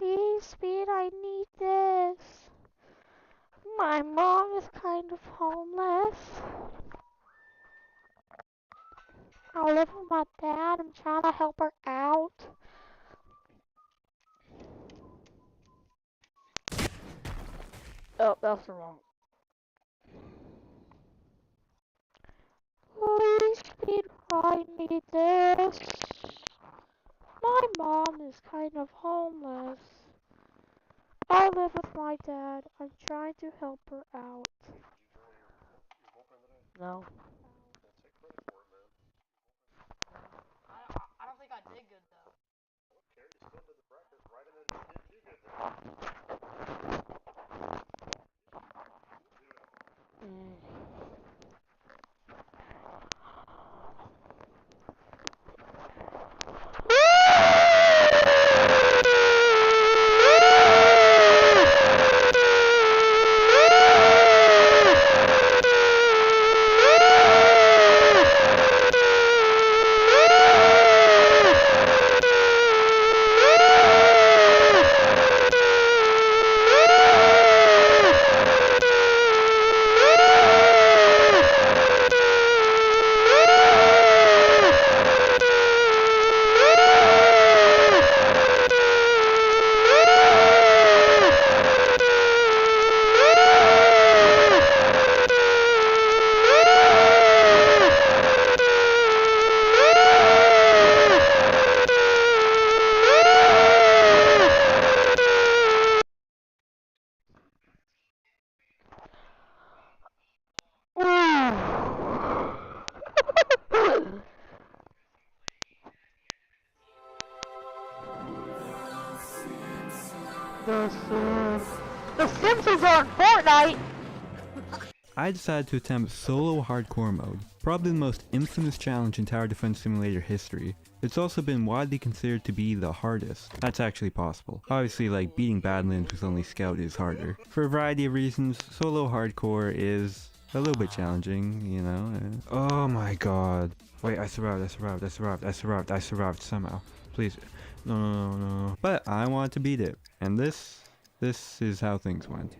Please, Speed, I need this. My mom is kind of homeless. I live with my dad. I'm trying to help her out. Oh, that's wrong. Please, Speed, I need this. My mom is kind of homeless. I live with my dad. I'm trying to help her out. No. I don't think I did good though. The Sims. The Simpsons are in Fortnite! I decided to attempt solo hardcore mode, probably the most infamous challenge in tower defense simulator history. It's also been widely considered to be the hardest. That's actually possible. Obviously, like, beating Badlands with only Scout is harder. For a variety of reasons, solo hardcore is a little bit challenging, you know. Oh my god. Wait, I survived somehow. Please. No. But I want to beat it. And this is how things went.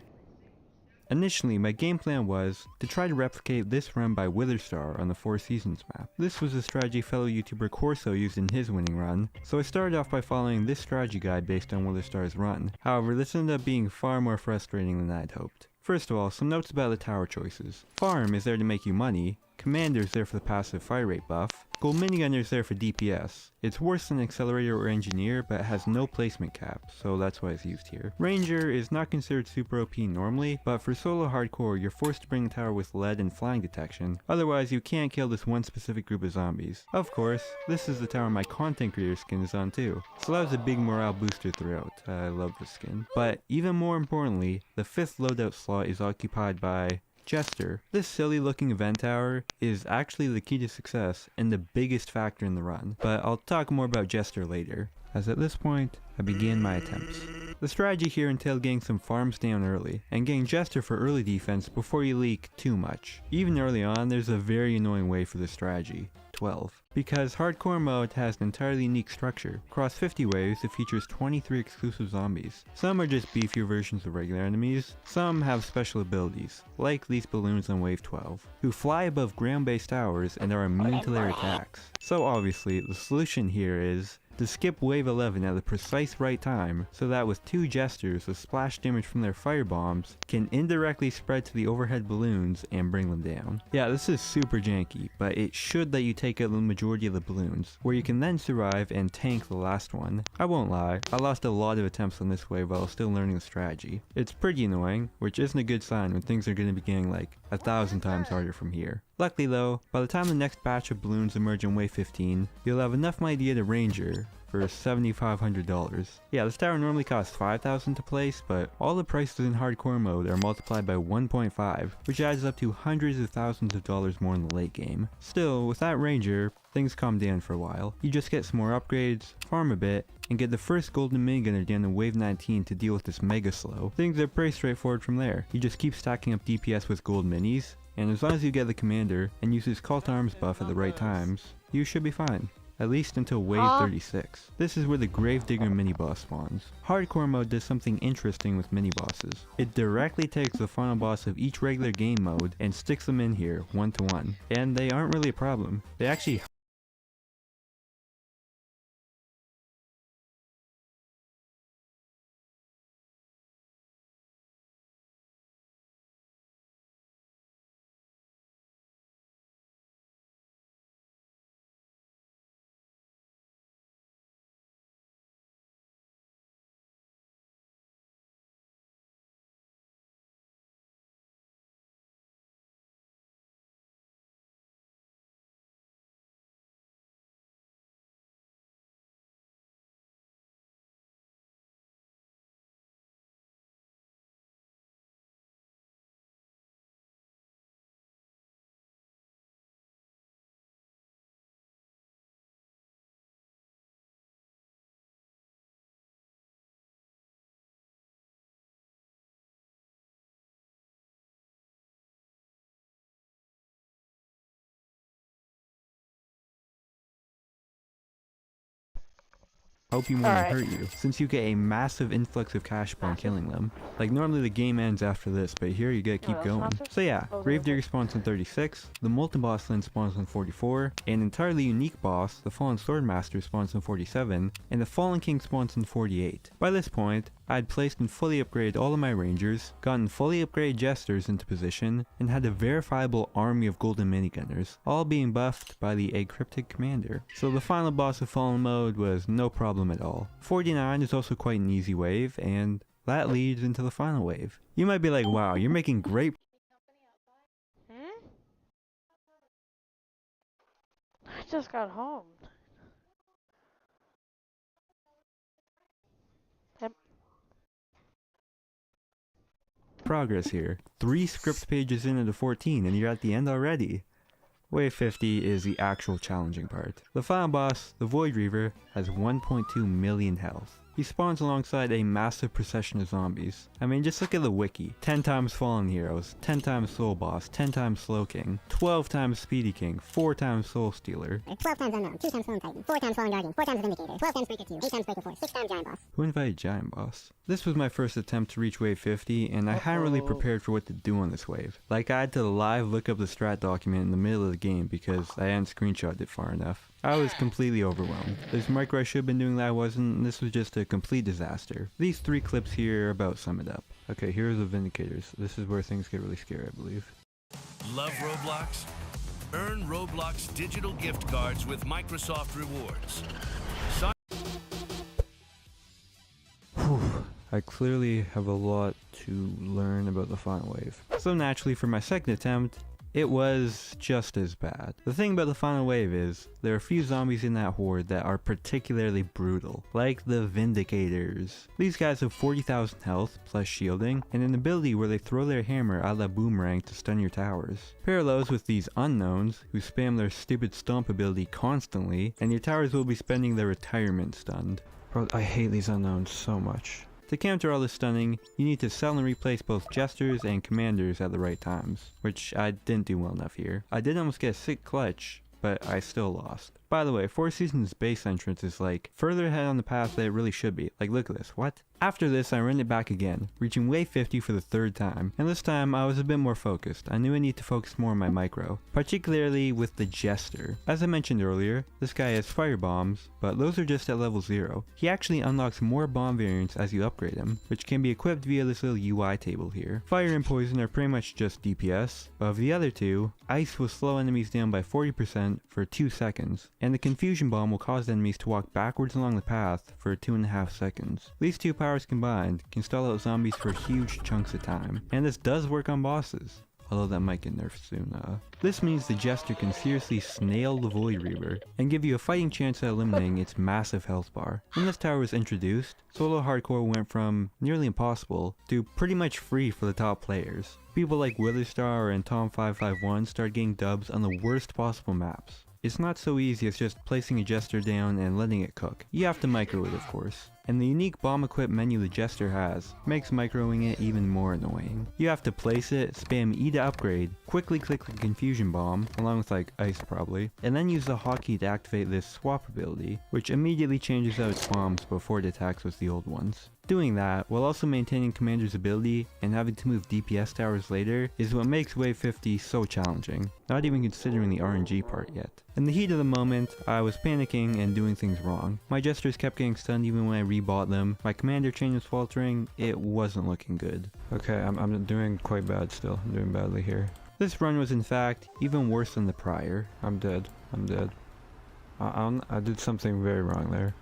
Initially, my game plan was to try to replicate this run by Witherstar on the Four Seasons map. This was a strategy fellow YouTuber Corso used in his winning run, so I started off by following this strategy guide based on Witherstar's run. However, this ended up being far more frustrating than I'd hoped. First of all, some notes about the tower choices. Farm is there to make you money, Commander is there for the passive fire rate buff, Gold Minigunner is there for DPS. It's worse than Accelerator or Engineer, but it has no placement cap, so that's why it's used here. Ranger is not considered super OP normally, but for solo hardcore you're forced to bring a tower with lead and flying detection, otherwise you can't kill this one specific group of zombies. Of course, this is the tower my content creator skin is on too, so that was a big morale booster throughout. I love this skin. But even more importantly, the 5th loadout slot is occupied by Jester. This silly looking event tower is actually the key to success and the biggest factor in the run, but I'll talk more about Jester later, as at this point I begin my attempts. The strategy here entailed getting some farms down early, and getting Jester for early defense before you leak too much. Even early on, there's a very annoying way for this strategy. 12. Because hardcore mode has an entirely unique structure. Across 50 waves, it features 23 exclusive zombies. Some are just beefier versions of regular enemies, some have special abilities, like these balloons on wave 12, who fly above ground-based towers and are immune to their attacks. So obviously, the solution here is to skip wave 11 at the precise right time, so that with 2 Jesters with splash damage from their firebombs can indirectly spread to the overhead balloons and bring them down. Yeah, this is super janky, but it should let you take out the majority of the balloons, where you can then survive and tank the last one. I won't lie, I lost a lot of attempts on this wave while still learning the strategy. It's pretty annoying, which isn't a good sign when things are going to be getting like 1,000 times harder from here. Luckily though, by the time the next batch of balloons emerge in wave 15, you'll have enough money to get a Ranger for $7,500. Yeah, this tower normally costs $5,000 to place, but all the prices in hardcore mode are multiplied by 1.5, which adds up to hundreds of thousands of dollars more in the late game. Still, with that Ranger, things calm down for a while. You just get some more upgrades, farm a bit, and get the first golden minigunner down to wave 19 to deal with this mega slow. Things are pretty straightforward from there. You just keep stacking up DPS with gold minis, and as long as you get the commander and use his call to arms buff at the right times, you should be fine. at least until wave 36. This is where the Gravedigger mini-boss spawns. Hardcore mode does something interesting with mini-bosses. It directly takes the final boss of each regular game mode and sticks them in here, one to one. And they aren't really a problem. They actually hope you won't hurt you, since you get a massive influx of cash upon killing them. Like normally the game ends after this, but here you gotta keep going. So yeah, Gravedigger spawns on 36, the Molten Boss then spawns on 44, an entirely unique boss, the Fallen Swordmaster spawns on 47, and the Fallen King spawns on 48. By this point, I had placed and fully upgraded all of my rangers, gotten fully upgraded jesters into position, and had a verifiable army of golden minigunners, all being buffed by the Cryptic Commander. So the final boss of Fallen mode was no problem at all. 49 is also quite an easy wave, and that leads into the final wave. You might be like, wow, you're making great I just got home. progress here. 3 script pages into 14 and you're at the end already. Wave 50 is the actual challenging part. The final boss, the Void Reaver, has 1.2 million health. He spawns alongside a massive procession of zombies. I mean, just look at the wiki. 10 times Fallen Heroes, 10 times Soul Boss, 10 times Slow King, 12 times Speedy King, 4 times Soul Stealer. 12 times Unknown, 2 times Fallen Titan, 4 times Fallen Guardian, 4 times Vindicator, 12 times Breaker 2, 8 times Breaker 4, 6 times Giant Boss. Who invited Giant Boss? This was my first attempt to reach wave 50, and I hadn't really prepared for what to do on this wave. Like, I had to live look up the strat document in the middle of the game because I hadn't screenshotted it far enough. I was completely overwhelmed. There's micro I should have been doing that I wasn't, and this was just a complete disaster. These 3 clips here about sum it up. Okay, here's the Vindicators. This is where things get really scary, I believe. Love Roblox? Earn Roblox digital gift cards with Microsoft Rewards. I clearly have a lot to learn about the final wave. So naturally for my second attempt, it was just as bad. The thing about the final wave is, there are a few zombies in that horde that are particularly brutal, like the Vindicators. These guys have 40,000 health, plus shielding, and an ability where they throw their hammer a la boomerang to stun your towers. Parallels with these unknowns, who spam their stupid stomp ability constantly, and your towers will be spending their retirement stunned. Bro, I hate these unknowns so much. To counter all this stunning, you need to sell and replace both jesters and commanders at the right times, which I didn't do well enough here. I did almost get a sick clutch, but I still lost. By the way, Four Seasons base entrance is like further ahead on the path that it really should be. Like, look at this, what? After this, I ran it back again, reaching wave 50 for the 3rd time, and this time I was a bit more focused. I knew I need to focus more on my micro, particularly with the Jester. As I mentioned earlier, this guy has fire bombs, but those are just at level 0. He actually unlocks more bomb variants as you upgrade him, which can be equipped via this little UI table here. Fire and poison are pretty much just DPS. Of the other two, ice will slow enemies down by 40% for 2 seconds, and the confusion bomb will cause enemies to walk backwards along the path for 2.5 seconds. These two powers combined can stall out zombies for huge chunks of time, and this does work on bosses, although that might get nerfed soon. This means the Jester can seriously snail the Void Reaver and give you a fighting chance at eliminating its massive health bar. When this tower was introduced, solo hardcore went from nearly impossible to pretty much free for the top players. People like Witherstar and Tom551 started getting dubs on the worst possible maps. It's not so easy as just placing a Jester down and letting it cook. You have to micro it, of course. and the unique bomb equip menu the Jester has makes microing it even more annoying. You have to place it, spam E to upgrade, quickly click the confusion bomb, along with like ice probably, and then use the hotkey to activate this swap ability, which immediately changes out its bombs before it attacks with the old ones. Doing that, while also maintaining Commander's ability and having to move DPS towers later, is what makes Wave 50 so challenging, not even considering the RNG part yet. In the heat of the moment, I was panicking and doing things wrong. My Jesters kept getting stunned even when I rebought them, my Commander chain was faltering, it wasn't looking good. Okay, I'm doing quite bad still, I'm doing badly here. This run was in fact even worse than the prior. I'm dead, I'm dead. I did something very wrong there.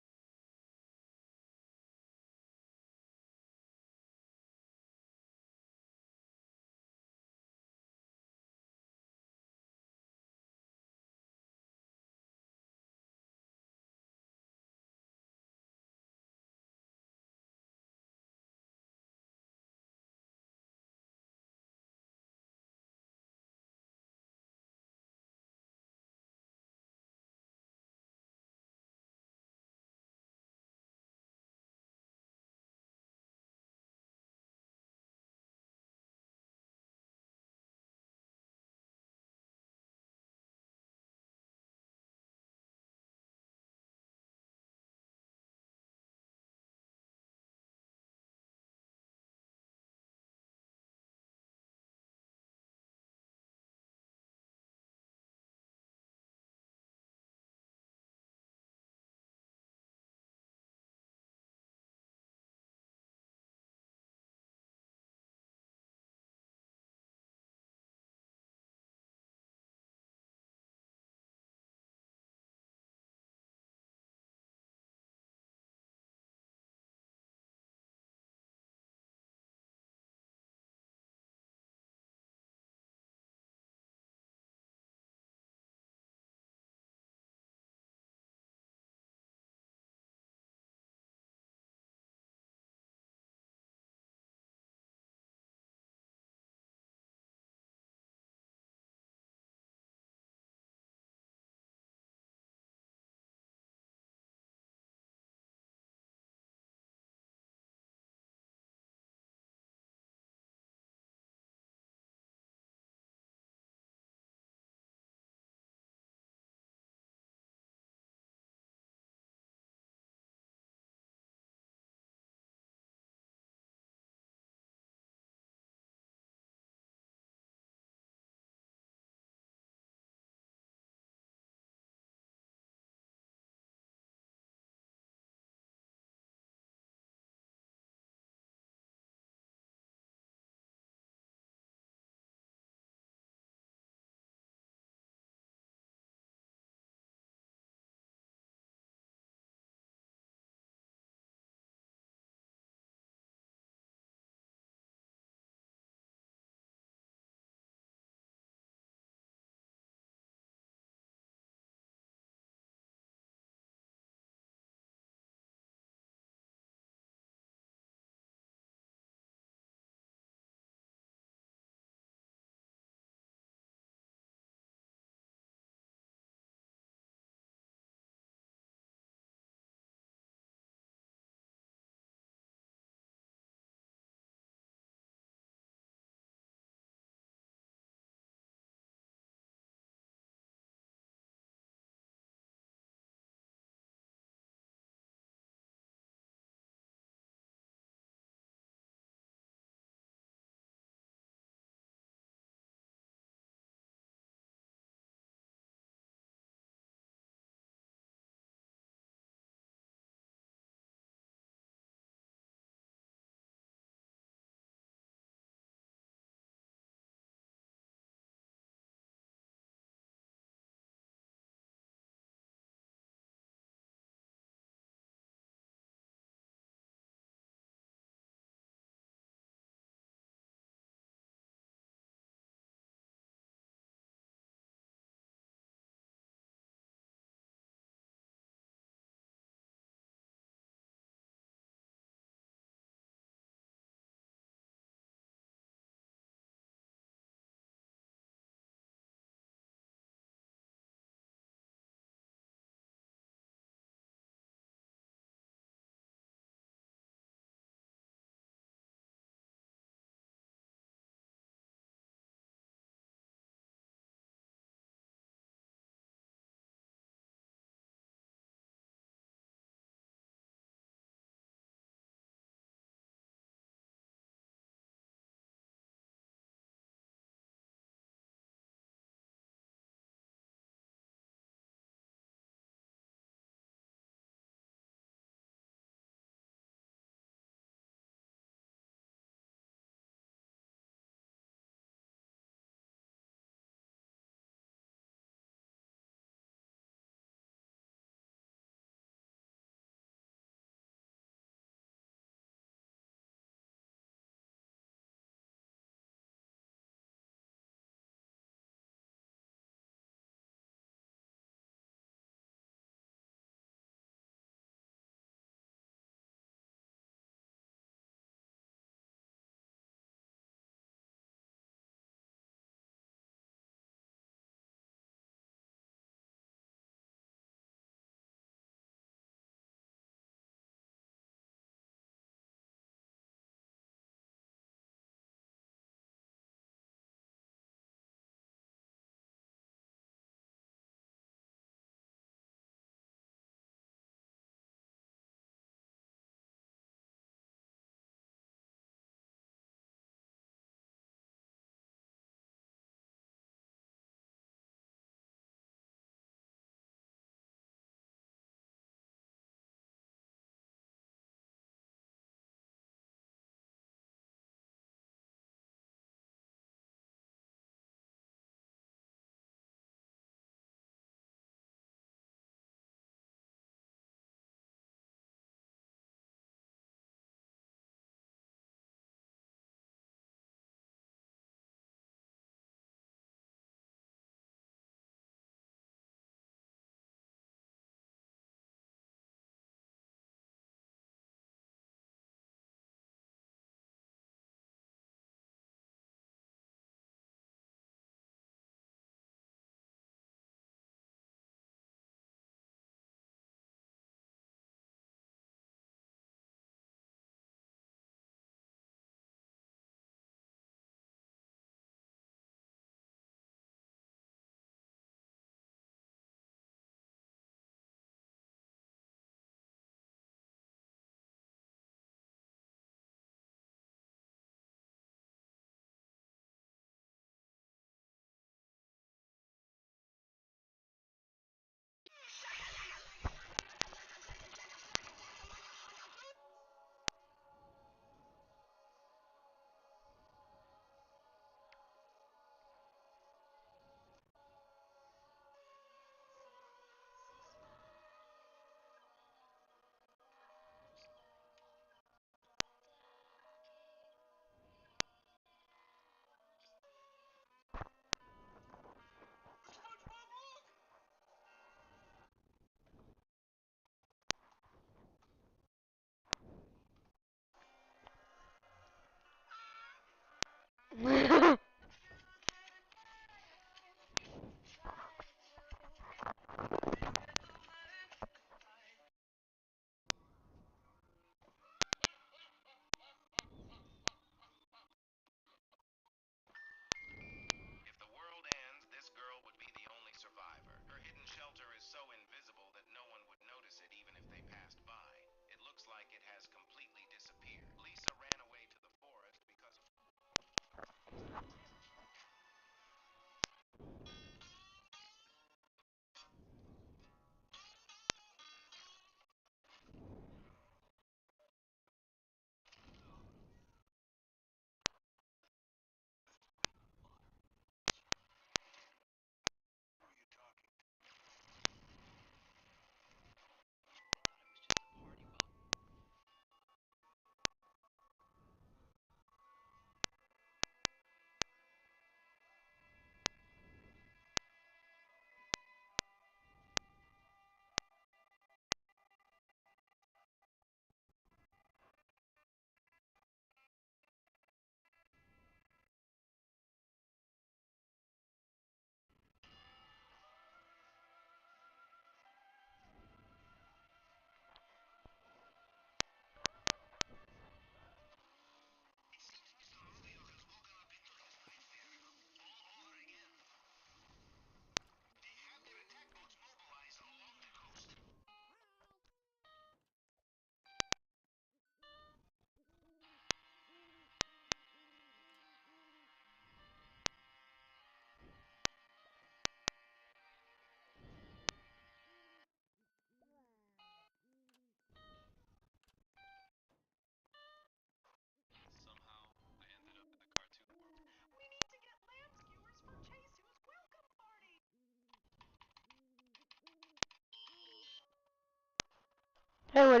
Hey, wait,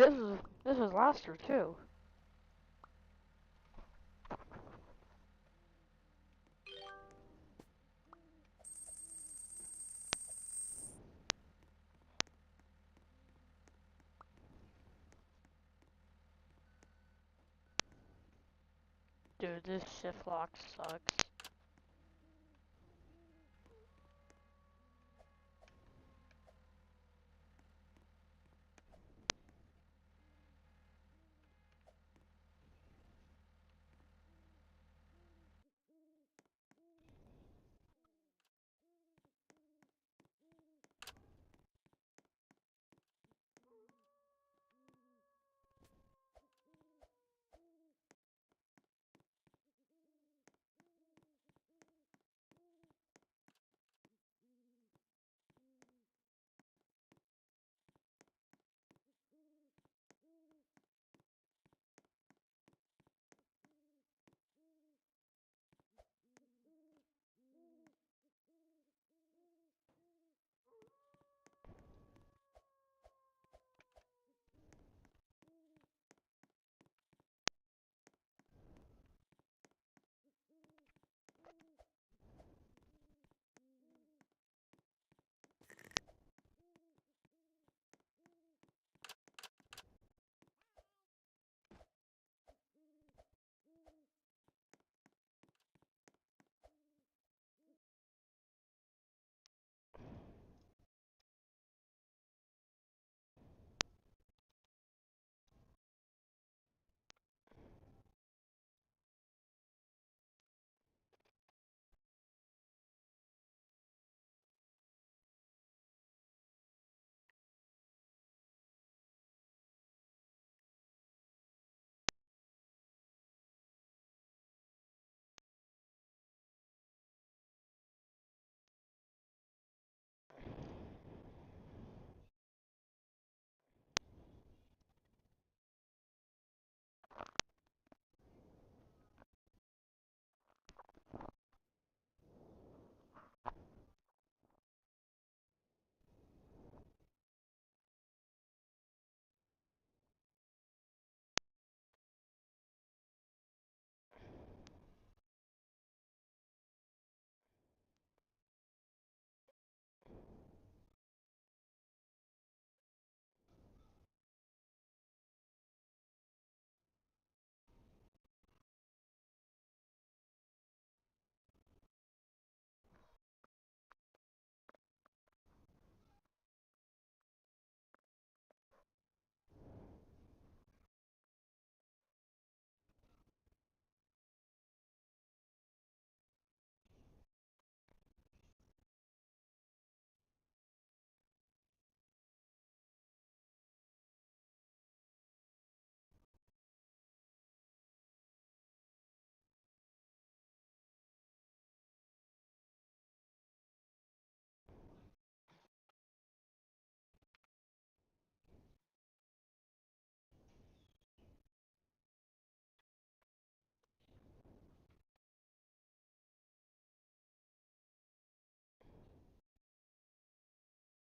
this was last year too. Dude, this shift lock sucks.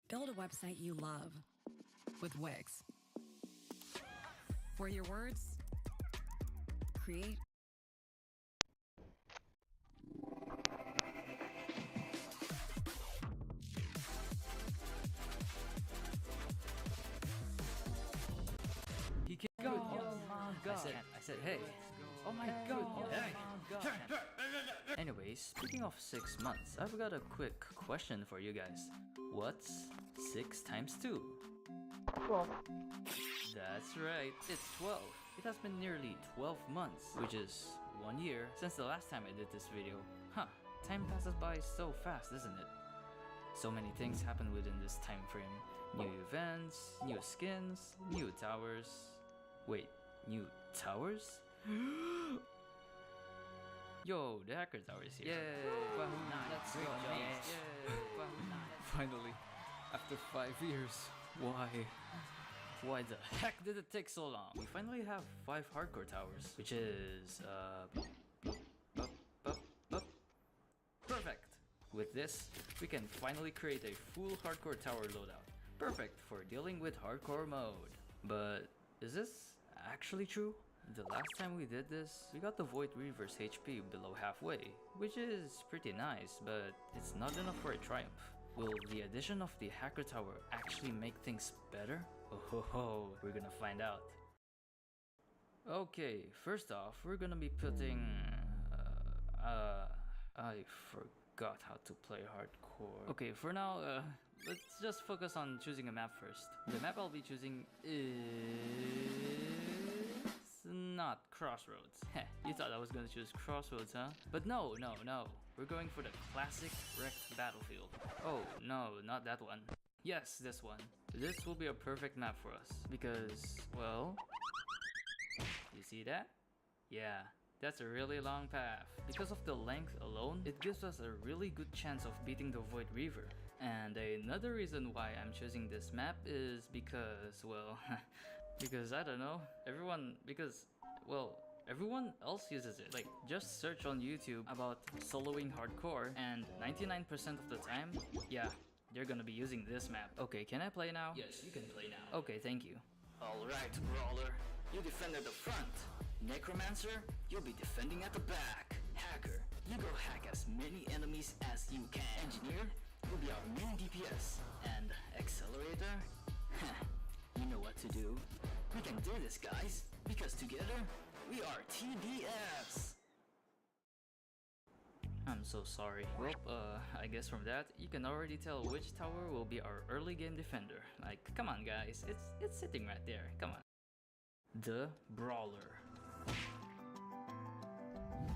Build a website you love with Wix, where your words create. He can't go. Oh my god. I said, hey. Oh my god. Hey. Anyways, speaking of 6 months, I've got a quick question for you guys. What's 6 times 2? 12. That's right, it's 12. It has been nearly 12 months, which is 1 year since the last time I did this video. Huh, time passes by so fast, doesn't it? So many things happen within this time frame. New events, new skins, new towers. Wait, new towers? Yo, the hacker tower is here. Yay! Let's go, Yay! Finally, after 5 years. Why the heck did it take so long? We finally have 5 hardcore towers, which is perfect. With this, we can finally create a full hardcore tower loadout. Perfect for dealing with hardcore mode. But is this actually true? The last time we did this, we got the Void Reaver's HP below halfway, which is pretty nice, but it's not enough for a triumph. Will the addition of the Hacker Tower actually make things better? Oh ho ho, we're gonna find out. Okay, first off, we're gonna be putting... I forgot how to play hardcore. Okay, for now, let's just focus on choosing a map first. The map I'll be choosing is... not Crossroads. Heh, you thought I was gonna choose Crossroads, huh? But no. We're going for the classic wrecked battlefield. Oh, no, not that one. Yes, this one. This will be a perfect map for us because, well... you see that? Yeah, that's a really long path. Because of the length alone, it gives us a really good chance of beating the Void Reaver. And another reason why I'm choosing this map is because, well, because I don't know, everyone else uses it. Like, just search on YouTube about soloing hardcore and 99% of the time, yeah, they're gonna be using this map. Okay, can I play now? Yes, you can play now. Okay, thank you. Alright, Brawler. You defend at the front. Necromancer, you'll be defending at the back. Hacker, you go hack as many enemies as you can. Engineer, you'll be our main DPS. And Accelerator? You know what to do. We can do this, guys, because together, we are TDS! I'm so sorry. Well, I guess from that, you can already tell which tower will be our early game defender. Like, come on guys, it's sitting right there, come on. The Brawler.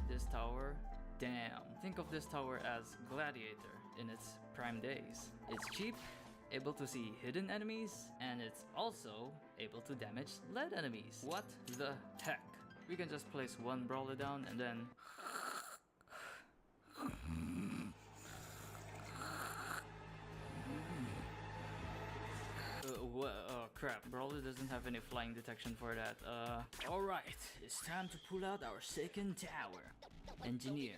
This tower, damn. Think of this tower as Gladiator in its prime days. It's cheap, able to see hidden enemies, and it's also able to damage lead enemies. What the heck? We can just place one Brawler down and then... oh crap, Brawler doesn't have any flying detection for that. Alright, it's time to pull out our second tower. Engineer.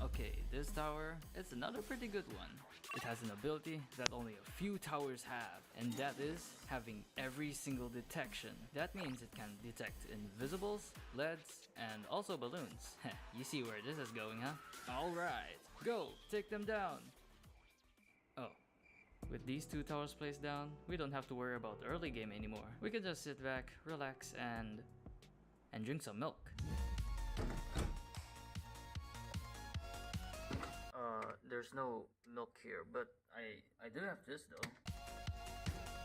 Okay, this tower, it's another pretty good one. It has an ability that only a few towers have, and that is having every single detection. That means it can detect invisibles, leads, and also balloons. You see where this is going, huh? Alright, go, take them down. Oh, with these two towers placed down, we don't have to worry about the early game anymore. We can just sit back, relax, and drink some milk. There's no milk here, but I do have this though.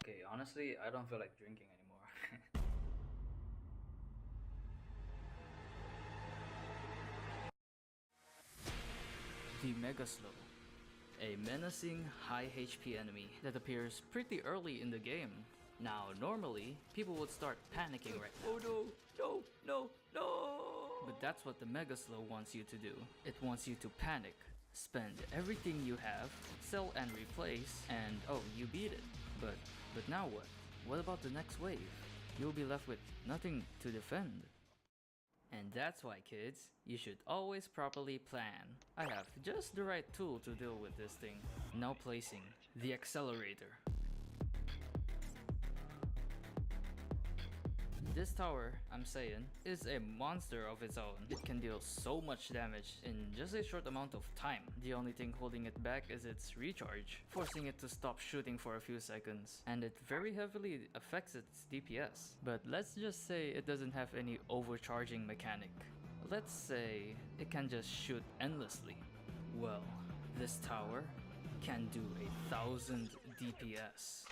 Okay, honestly, I don't feel like drinking anymore. The Mega Slow. A menacing high HP enemy that appears pretty early in the game. Now, normally, people would start panicking right now. Oh no! But that's what the Mega Slow wants you to do. It wants you to panic. Spend everything you have, sell and replace, and oh, you beat it. But now what? What about the next wave? You'll be left with nothing to defend. And that's why, kids, you should always properly plan. I have just the right tool to deal with this thing. Now placing the Accelerator. This tower, I'm saying, is a monster of its own. It can deal so much damage in just a short amount of time. The only thing holding it back is its recharge, forcing it to stop shooting for a few seconds. And it very heavily affects its DPS. But let's just say it doesn't have any overcharging mechanic. Let's say it can just shoot endlessly. Well, this tower can do 1,000 DPS.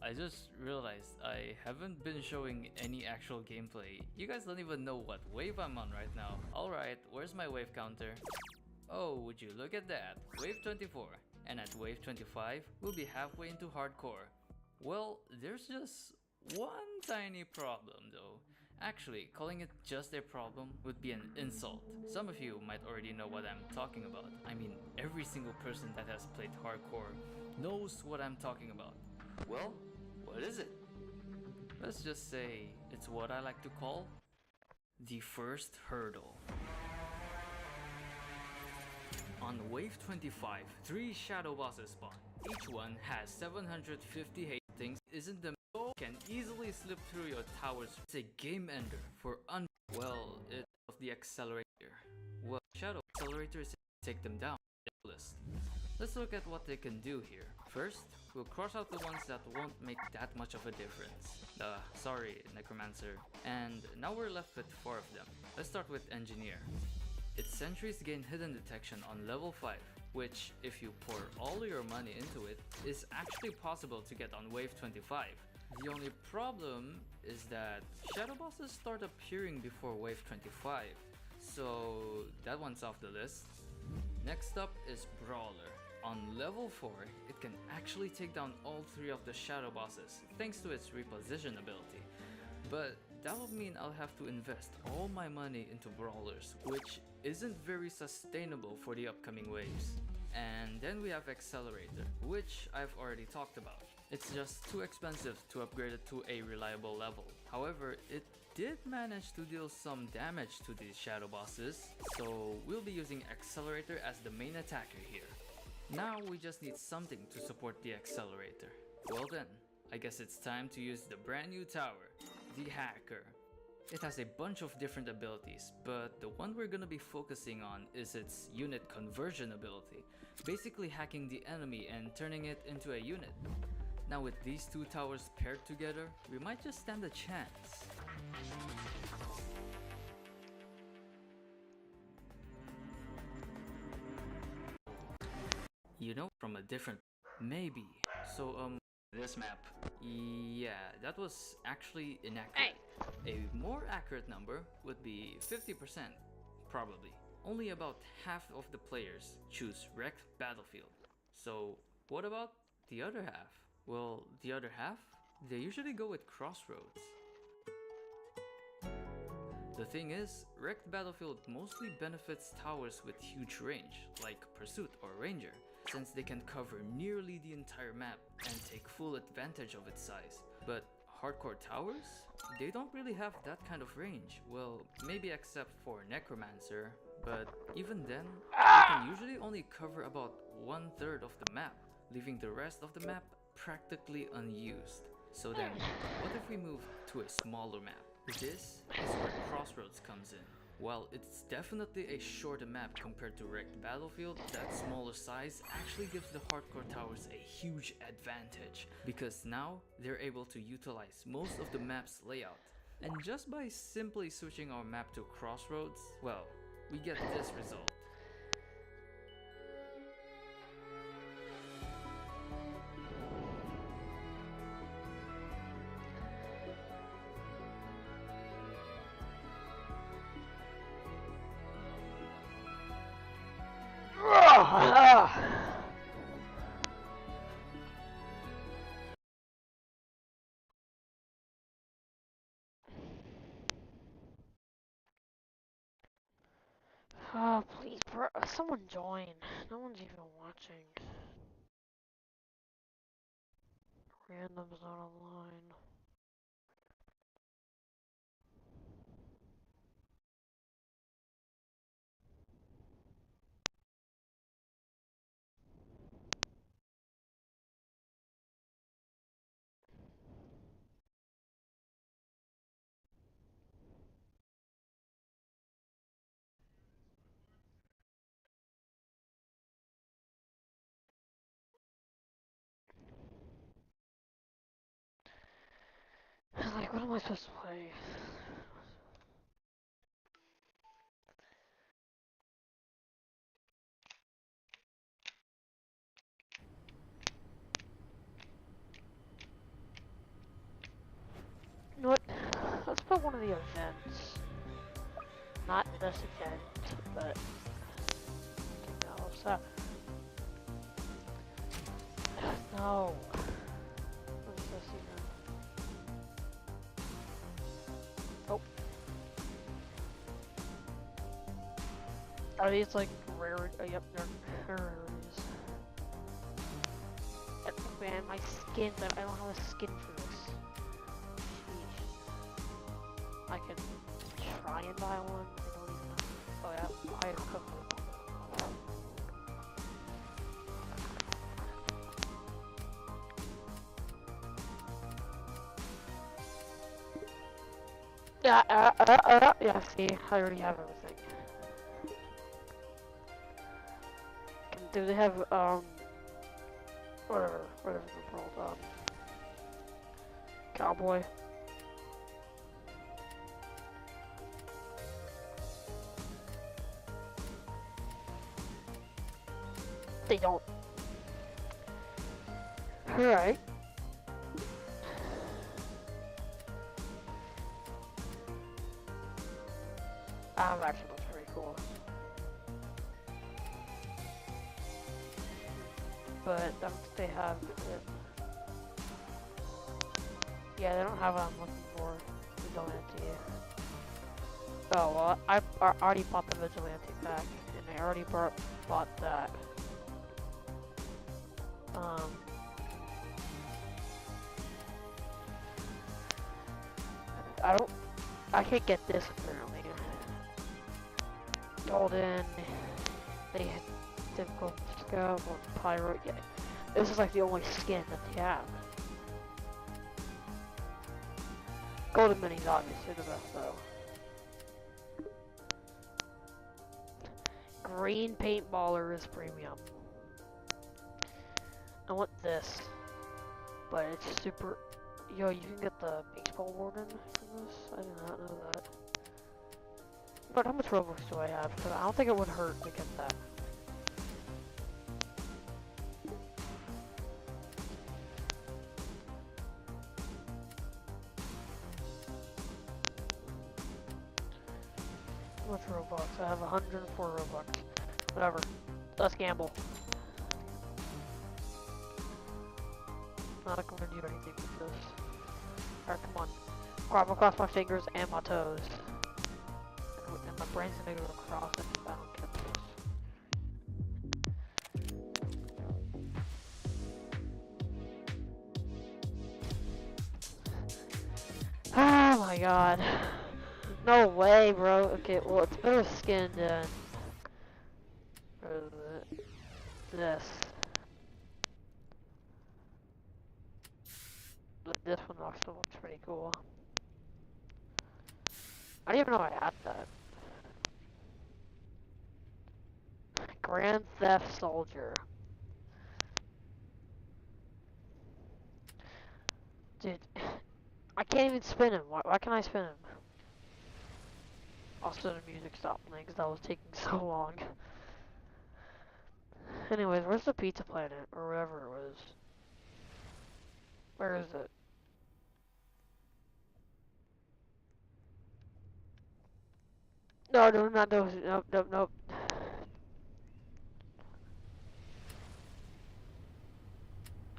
I just realized I haven't been showing any actual gameplay. You guys don't even know what wave I'm on right now. Alright, where's my wave counter? Oh, would you look at that? Wave 24. And at wave 25, we'll be halfway into hardcore. Well, there's just one tiny problem though. Actually, calling it just a problem would be an insult. Some of you might already know what I'm talking about. I mean, every single person that has played hardcore knows what I'm talking about. Well, what is it? Let's just say it's what I like to call the first hurdle. On wave 25, 3 shadow bosses spawn. Each one has 750 hate things, isn't the can easily slip through your towers. It's a game ender for well, it's of the accelerator. Well, shadow accelerator is to take them down the list. Let's look at what they can do here. First, we'll cross out the ones that won't make that much of a difference. Sorry, Necromancer. And now we're left with 4 of them. Let's start with Engineer. Its sentries gain hidden detection on level 5, which, if you pour all your money into it, is actually possible to get on wave 25. The only problem is that shadow bosses start appearing before wave 25, so that one's off the list. Next up is Brawler. On level 4, it can actually take down all 3 of the shadow bosses thanks to its reposition ability. But that would mean I'll have to invest all my money into Brawlers, which isn't very sustainable for the upcoming waves. And then we have Accelerator, which I've already talked about. It's just too expensive to upgrade it to a reliable level. However, it did manage to deal some damage to these shadow bosses, so we'll be using Accelerator as the main attacker here. Now we just need something to support the Accelerator. Well then, I guess it's time to use the brand new tower, the Hacker. It has a bunch of different abilities, but the one we're gonna be focusing on is its unit conversion ability, basically hacking the enemy and turning it into a unit. Now with these 2 towers paired together, we might just stand a chance. You know, from a different... maybe. So, this map. Yeah, that was actually inaccurate. A more accurate number would be 50%, probably. Only about half of the players choose wrecked battlefield. So, what about the other half? Well, the other half? They usually go with Crossroads. The thing is, wrecked battlefield mostly benefits towers with huge range, like Pursuit or Ranger, since they can cover nearly the entire map and take full advantage of its size. But hardcore towers? They don't really have that kind of range. Well, maybe except for Necromancer, but even then, they can usually only cover about 1/3 of the map, leaving the rest of the map practically unused. So then, what if we move to a smaller map? This is where Crossroads comes in. While it's definitely a shorter map compared to wrecked battlefield, that smaller size actually gives the hardcore towers a huge advantage, because now they're able to utilize most of the map's layout. And just by simply switching our map to Crossroads, well, we get this result. Oh, please, bro, someone join. No one's even watching. Random's not online. Like, what am I supposed to play? You know what? Let's put one of the events. Not this event, but something else. No. What is this even? Oh. Are these like rare? Yep, they're rarities. Man, my skins, I don't have a skin for this. I can try and buy one. I don't even know. Oh yeah, I could. Yeah, see, I already have everything. Do they have, whatever the world, cowboy? They don't. Alright. Actually looks pretty cool. But don't they have it? Yeah, they don't have what I'm looking for. Vigilante. Oh, well, I already bought the Vigilante pack, and I already bought that. I can't get this apparently. Golden, they had typical scout or pyro. Yeah, this is like the only skin that they have. Golden minis obviously the best though. Green paintballer is premium. I want this, but it's super. Yo, you can get the baseball warden from this. I did not know that. But how much Robux do I have? Because I don't think it would hurt to get that. How much Robux? I have 104 Robux. Whatever. Let's gamble. Not gonna do anything with this. Alright, come on. Grab across my fingers and my toes. And my brain's gonna go across it if I don't get this. Oh my god. No way, bro. Okay, well, it's better skin than this. But this one also looks pretty cool. I didn't even know I had that. Grand Theft Soldier. Dude, I can't even spin him. Why can't I spin him? Also, the music stopped playing because that was taking so long. Anyways, where's the pizza planet? Or whatever it was. Where is it? No, not those. Nope.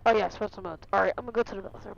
Oh yeah, special modes. Alright, I'm gonna go to the bathroom.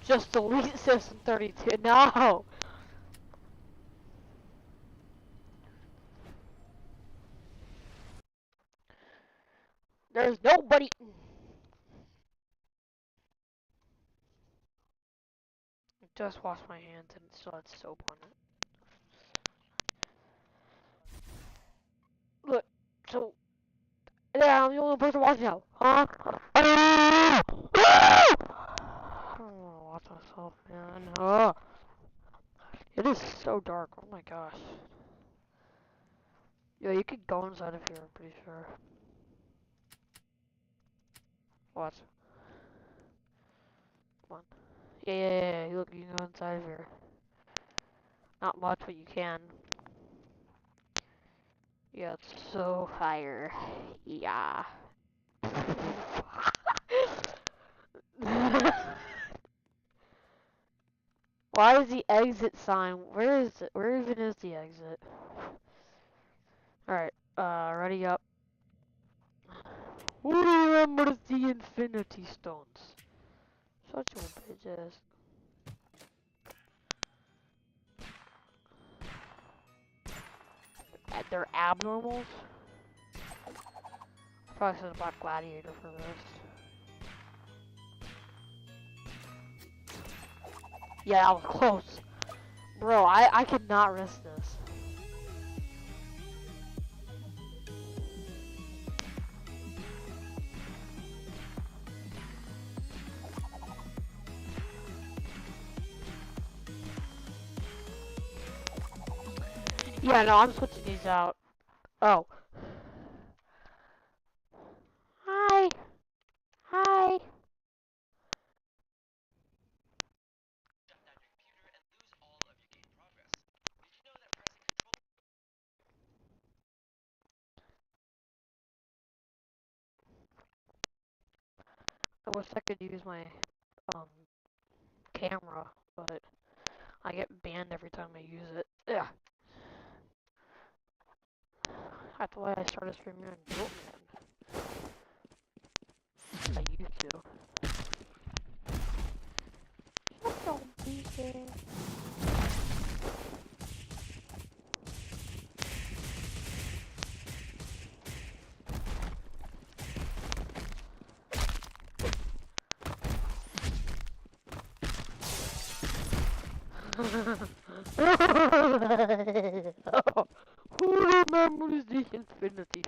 Just delete System 32. No! There's nobody. Just wash my hands and it still had soap on it. Look, so yeah, I'm the only person watching now, huh? I don't wanna watch myself, man. Ugh. It is so dark. Oh my gosh. Yeah, you could go inside of here. I'm pretty sure. Watch. Come on. Yeah. Look, you can go inside of here. Not much, but you can. Yeah, it's so higher. Yeah. Why is the exit sign? Where is it? Where even is the exit? Alright, ready up. Who remembers the Infinity Stones? Such a bitch ass. They're abnormals? Probably should have bought Gladiator for this. Yeah, that was close. Bro, I cannot risk this. Yeah, no, I'm switching these out. Oh. Hi. Hi. I wish I could use my um camera, but I get banned every time I use it. Yeah. That's why I started streaming on Built, man. I used to. Don't be there. Who remembers the Infinity?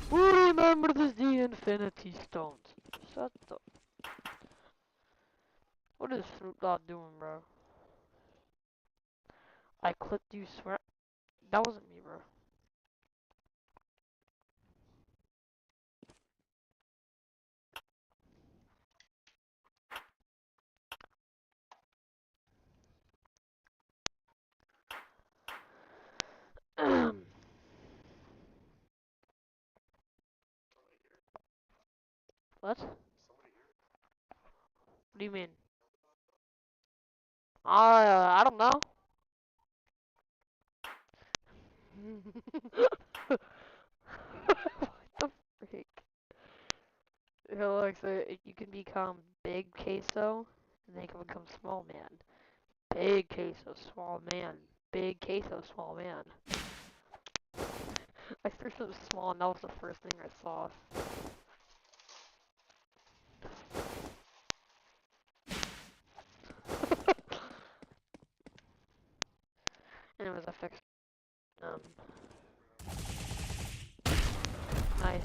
Who remembers the Infinity Stones? Shut the. What is Snoop Dogg doing, bro? I clipped you, swear. That wasn't me, bro. What? What do you mean? I don't know. What the freak? Here, look, so you can become big queso, and then you can become small man. Big queso, small man. Big queso, small man. I searched up small, and that was the first thing I saw. Anyways, I fixed. Nice.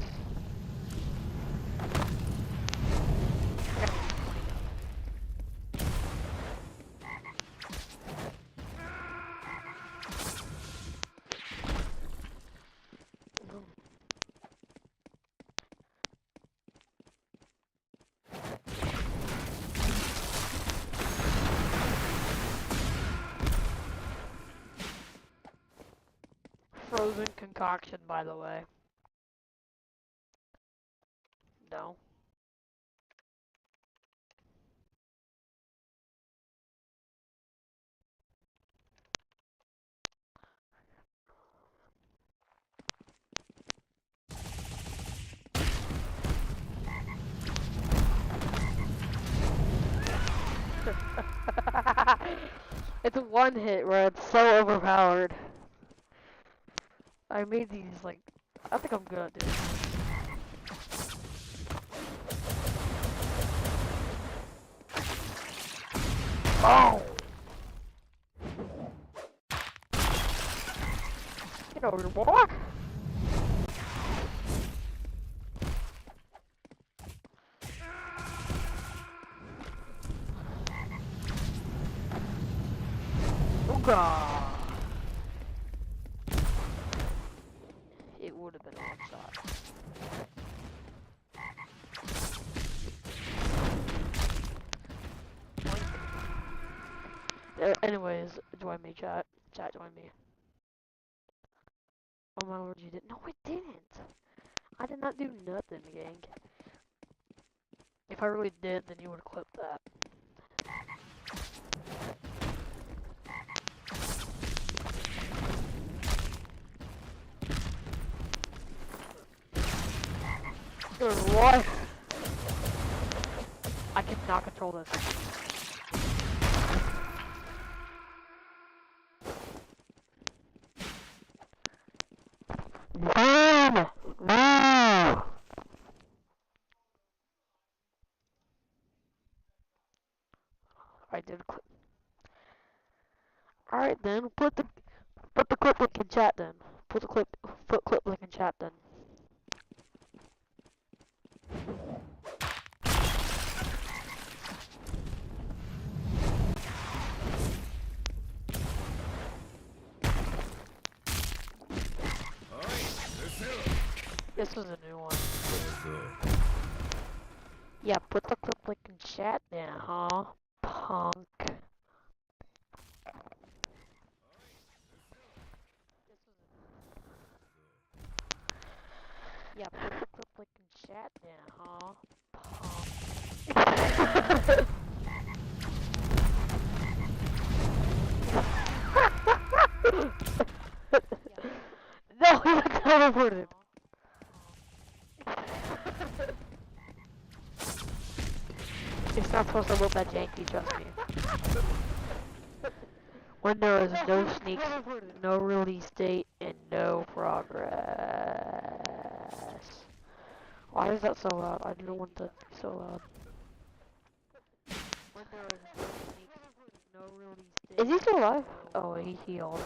Frozen concoction, by the way. No. It's a one hit where it's so overpowered. I made these like, I think I'm good at doing this. Oh! Get over here, boy! Ooga! It would have been a one shot. Anyways, join me, chat. Chat, join me. Oh my lord, you didn't. No, I didn't. I did not do nothing, gang. If I really did, then you would clip that. Good lord. I cannot control this. Boom! No! I did clip. Alright then, put the clip link in chat then. Put the clip link in chat then. This was a new one. Yeah, put the clip link in chat then, huh? Punk. Yeah, put the clip link in chat then, huh? Punk. No, he got teleported. It's not supposed to look that janky, trust me. When there is no sneaks, no release date, and no progress. Why is that so loud? I didn't want that to be so loud. When there is no sneaks, no release date. Is he still alive? Oh, he healed.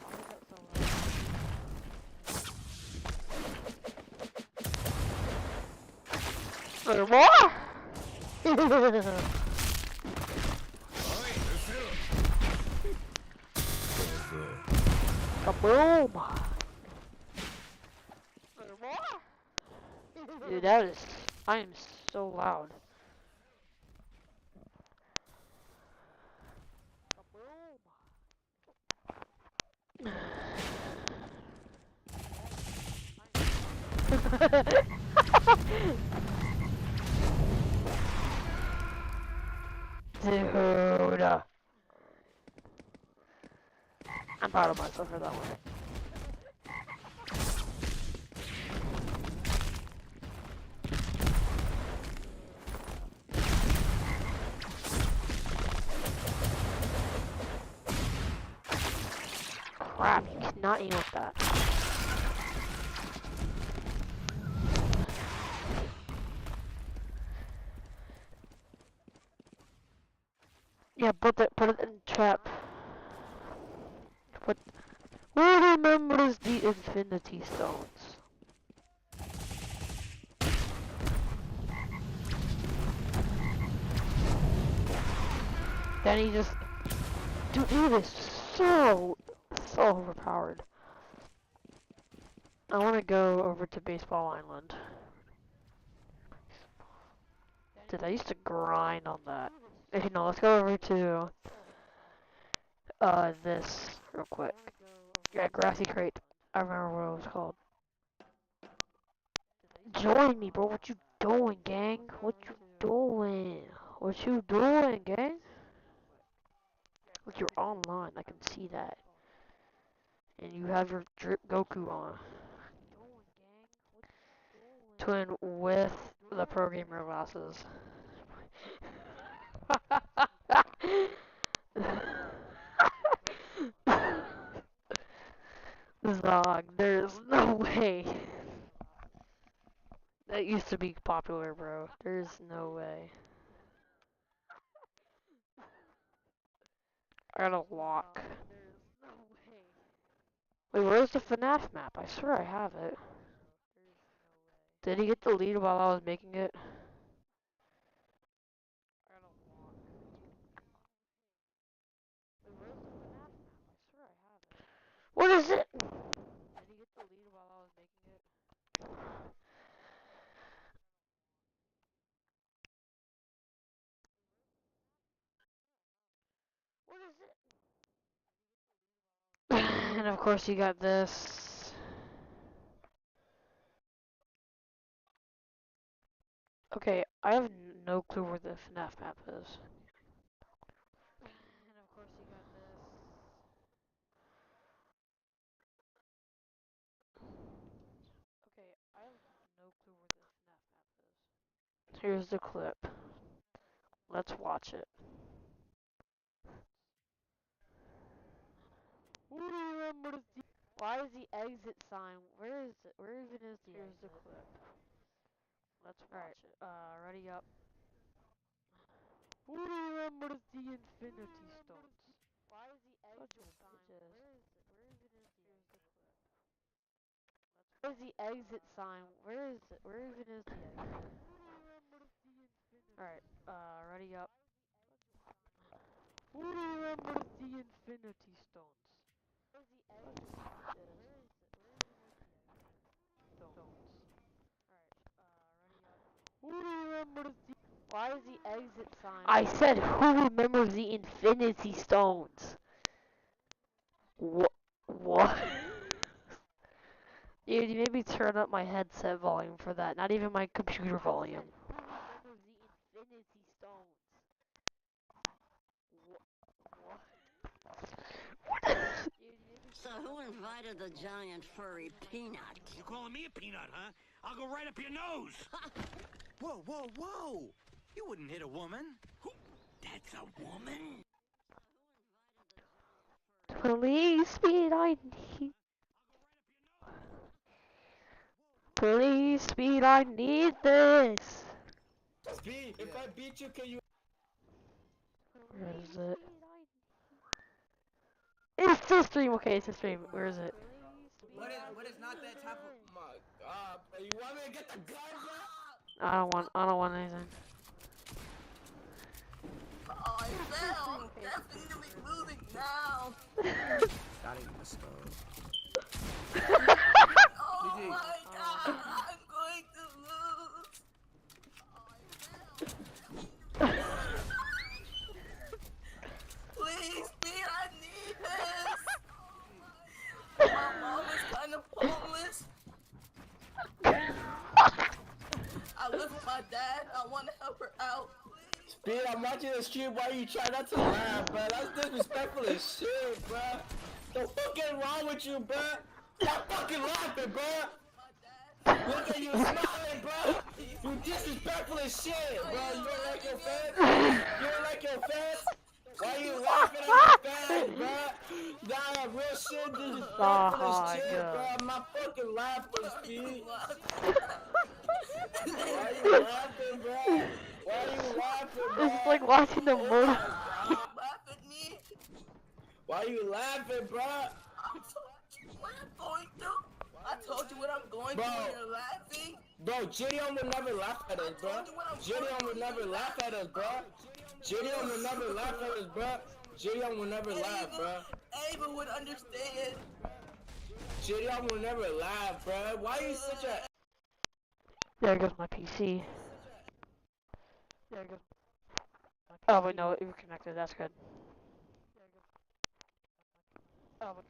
Why is that so loud? More? Kaboom! Dude, that is. I am so loud. Dude. I'm proud of myself for that one. Crap, you cannot aim with that. Yeah, put it in trap. Who remembers the Infinity Stones? Then he just... Dude, it is so overpowered. I want to go over to Baseball Island. Dude, I used to grind on that. Actually, no, let's go over to... this real quick. Yeah, Grassy Crate. I remember what it was called. Join me, bro. What you doing, gang? What you doing? What you doing, gang? Look, you're online. I can see that. And you have your drip Goku on. Twin with the pro gamer glasses. Zog, there's no way. That used to be popular, bro. There's no way. I got a lock. Wait, where's the FNAF map? I swear I have it. Did he get the lead while I was making it? What is it? Did he get the lead while I was making it? What is it? And of course you got this. Okay, I have no clue where the FNAF map is. And of course you got this. Okay, I have no clue where the FNAF map is. Here's the clip. Let's watch it. Why is the exit sign? Where is it? Where even is the Here's exit? The clip. Let's watch it. Ready up. Who remembers the Infinity Stones? Why is the exit sign? Where is it? Where even is the exit? Where's the exit sign? Where is it? Where even is the exit? Alright, ready up. Who remembers the Infinity Stones? Where's the exit sign? Who remembers the... Why is the exit sign? I said, who remembers the Infinity Stones? What? Dude, you made me turn up my headset volume for that. Not even my computer volume. Who remembers the Infinity Stones? What? So who invited the giant furry peanut? You calling me a peanut, huh? I'll go right up your nose! Whoa, whoa, whoa! You wouldn't hit a woman. Who? That's a woman? Police speed, I need. Police speed, I need this. Speed, if I beat you, can you... Where is it? It's the stream. Okay, it's the stream. Where is it? What is not that type of... Oh my god, bro. You want me to get the gun, bro? I don't want anything. Oh, I fell! Definitely moving now! Not even the stove. Oh my god! I'm going to lose! Please, me, I need this! My mom is kind of homeless. I live with my dad. I want to help her out. Speed, I'm watching the stream while you try not to laugh, bro. That's disrespectful as shit, bro. The fuck is wrong with you, bro? Stop fucking laughing, bro. Look at you smiling, bro. You disrespectful as shit, bro. You don't like your fans? You don't like your fans? Why you laughing at your fans, bro? Nah, real shit, disrespectful as shit, bro. I'm not fucking laughing, Speed. Why you laughing, bro? Why are you laughing, bro? It's like watching the moon. Laugh at me. Why are you laughing, bro? I told you what I'm going through and you're laughing. Bro, Gideon will never laugh at us, bro. Gideon will never laugh at us, bro. Gideon will never laugh at us, bro. Gideon will never laugh, bro. Ava would understand. Gideon will never laugh, bro. Why are you such a... There goes my PC. There goes. Oh wait, no, it reconnected. That's good. Oh, but